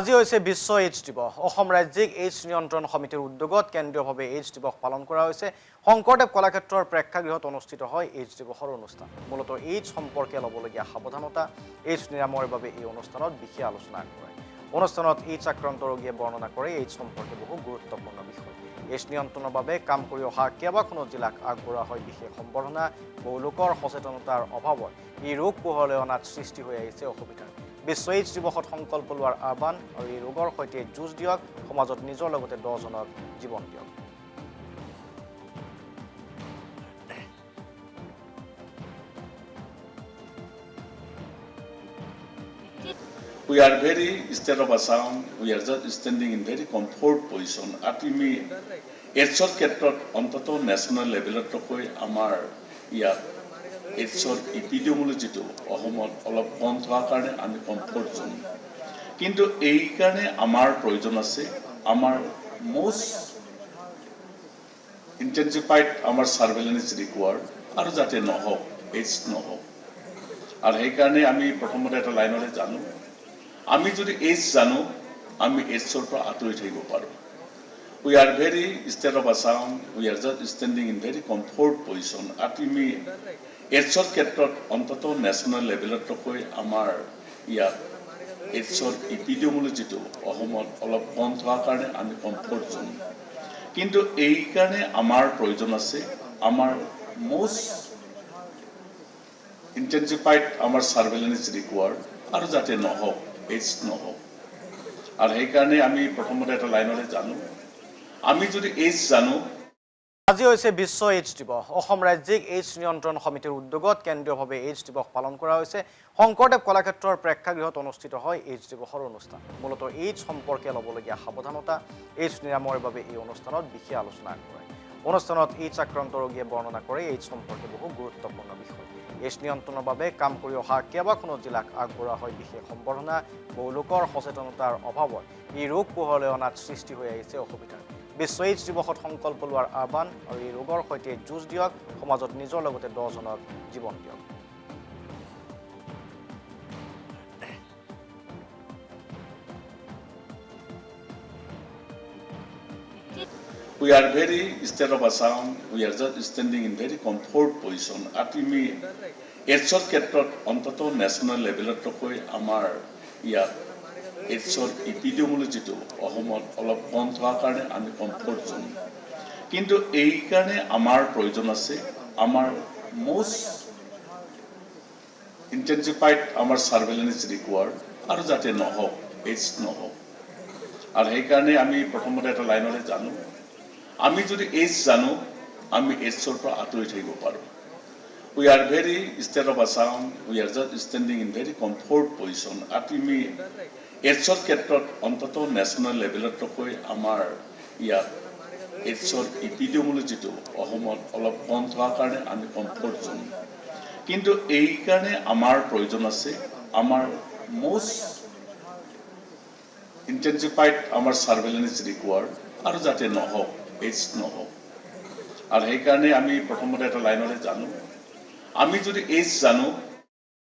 আজি হৈছে বিশ্ব এইডছ দিৱস। অসম ৰাজ্যিক এইডছ নিয়ন্ত্ৰণ সমিতিৰ উদ্যোগত কেন্দ্ৰীয়ভাৱে এইডছ দিৱস পালন কৰা হৈছে। শংকৰদেৱ কলাক্ষেত্ৰৰ প্ৰেক্ষাগৃহত অনুষ্ঠিত হয় এইডছ দিৱসৰ অনুষ্ঠান। মূলতঃ এইডছ সম্পৰ্কে ল'বলগীয়া সাৱধানতা, এইডছ নিৰাময়ৰ বাবে এই অনুষ্ঠানত বিশেষ আলোচনা কৰে। অনুষ্ঠানত এইডছ আক্ৰান্ত ৰোগীয়ে বৰ্ণনা কৰে এইডছ সম্পৰ্কে বহু গুৰুত্বপূৰ্ণ বিষয়। এইডছ নিয়ন্ত্ৰণৰ বাবে কাম কৰি অহা কেইবাখনো জিলাক আগবঢ়োৱা হয় বিশেষ সম্বৰ্ধনা। বহু লোকৰ সচেতনতাৰ অভাৱত এই ৰোগ পোহৰলৈ অনাত সৃষ্টি হৈ আহিছে অসুবিধা। বিশ্ব এইডছ দিৱসত সংকল্প লোৱাৰ আহ্বান আৰু এই ৰোগৰ সৈতে যুঁজ দিয়ক, সমাজত নিজৰ লগতে 10 জনক জীৱন দিয়ক। We are very, instead of Assam, we are just standing in very comfort position. At we এইডছৰ ক্ষেত্ৰত অন্তত নেশ্যনেল লেভেলতকৈ আমাৰ ইয়াত এইডছৰ ইপিডিঅ'লজিটো অসমত অলপ কম থকাৰ কাৰণে আমি কমফৰ্ট জোন। কিন্তু এই কাৰণে আমাৰ প্ৰয়োজন আছে আমাৰ মোষ্ট ইণ্টেনচিফাইড আমাৰ ছাৰ্ভেইলেন্স ৰিকুৱাৰ্ড আৰু যাতে নহওক এইডছ নহওক। আৰু সেইকাৰণে আমি প্ৰথমতে এটা লাইনৰে জানো আমি যদি এইডছ জানো আমি এইডছৰ পৰা আঁতৰি থাকিব পাৰোঁ। We are very, instead of Assam, we are just standing in very comfort position. At we এইডছৰ ক্ষেত্ৰত অন্তত নেশ্যনেল লেভেলতকৈ আমাৰ ইয়াত এইডছৰ ইপিডিঅ'লজিটো অসমত অলপ কম থকাৰ কাৰণে আমি কমফৰ্ট জোন। কিন্তু এই কাৰণে আমাৰ প্ৰয়োজন আছে আমাৰ মোষ্ট ইণ্টেনচিফাইড আমাৰ ছাৰ্ভেইলেন্স ৰিকুৱাৰ্ড আৰু যাতে নহওক এইডছ নহওক। আৰু সেইকাৰণে আমি প্ৰথমতে এটা লাইনৰে জানো আমি যদি এইডছ জানো। আজি হৈছে বিশ্ব এইডছ দিৱস। অসম ৰাজ্যিক এইডছ নিয়ন্ত্ৰণ সমিতিৰ উদ্যোগত কেন্দ্ৰীয়ভাৱে এইডছ দিৱস পালন কৰা হৈছে। শংকৰদেৱ কলাক্ষেত্ৰৰ প্ৰেক্ষাগৃহত অনুষ্ঠিত হয় এইডছ দিৱসৰ অনুষ্ঠান। মূলতঃ এইডছ সম্পৰ্কে ল'বলগীয়া সাৱধানতা, এইডছ নিৰাময়ৰ বাবে এই অনুষ্ঠানত বিশেষ আলোচনা কৰে। অনুষ্ঠানত এইডছ আক্ৰান্ত ৰোগীয়ে বৰ্ণনা কৰে এইডছ সম্পৰ্কে বহু গুৰুত্বপূৰ্ণ বিষয়। এইডছ নিয়ন্ত্ৰণৰ বাবে কাম কৰি অহা কেইবাখনো জিলাক আগবঢ়োৱা হয় বিশেষ সম্বৰ্ধনা। বহু লোকৰ সচেতনতাৰ অভাৱত এই ৰোগ পোহৰলৈ অনাত সৃষ্টি হৈ আহিছে অসুবিধা। বিশ্ব এইডছ দিৱসত সংকল্প লোৱাৰ আহ্বান আৰু এই ৰোগৰ সৈতে যুঁজ দিয়ক, সমাজত নিজৰ লগতে 10 জনক জীৱন দিয়ক। We are very, instead of Assam, we are just standing in very comfort position. At we এইডছৰ ক্ষেত্ৰত অন্তত নেশ্যনেল লেভেলতকৈ আমাৰ ইয়াত এইডছৰ ইপিডিঅ'লজিটো অসমত অলপ কম থকাৰ কাৰণে আমি কমফৰ্ট জোন। কিন্তু এই কাৰণে আমাৰ প্ৰয়োজন আছে আমাৰ মোষ্ট ইণ্টেনচিফাইড আমাৰ ছাৰ্ভেইলেন্স ৰিকুৱাৰ্ড আৰু যাতে নহওক এইডছ নহওক। আৰু সেইকাৰণে আমি প্ৰথমতে এটা লাইনৰে জানো আমি যদি এইডছ জানো আমি এইডছৰ পৰা আঁতৰি থাকিব পাৰোঁ। We are very, instead of Assam, we are just standing in very comfort position. At we এইডছৰ ক্ষেত্ৰত অন্তত নেশ্যনেল লেভেলতকৈ আমাৰ ইয়াত এইডছৰ ইপিডিঅ'লজিটো অসমত অলপ কম থকাৰ কাৰণে আমি কমফৰ্ট জোন। কিন্তু এই কাৰণে আমাৰ প্ৰয়োজন আছে আমাৰ মোষ্ট ইণ্টেনচিফাইড আমাৰ ছাৰ্ভেইলেন্স ৰিকুৱাৰ্ড আৰু যাতে নহওক এইডছ নহওক। আৰু সেইকাৰণে আমি প্ৰথমতে এটা লাইনৰে জানো আমি এইডছৰ পৰা আঁতৰি থাকিব পাৰোঁ। We are very, instead of Assam, we are just standing in very comfort position. At we এইডছৰ ক্ষেত্ৰত অন্তত নেশ্যনেল লেভেলতকৈ আমাৰ ইয়াত এইডছৰ ইপিডিঅ'লজিটো অসমত অলপ কম থকাৰ কাৰণে আমি কমফৰ্ট জোন। কিন্তু এই কাৰণে আমাৰ প্ৰয়োজন আছে আমাৰ মোষ্ট ইণ্টেনচিফাইড আমাৰ ছাৰ্ভেইলেন্স ৰিকুৱাৰ্ড আৰু যাতে নহওক এইডছ নহওক। আৰু সেইকাৰণে আমি প্ৰথমতে এটা লাইনৰে জানো আমি যদি এইডছ জানো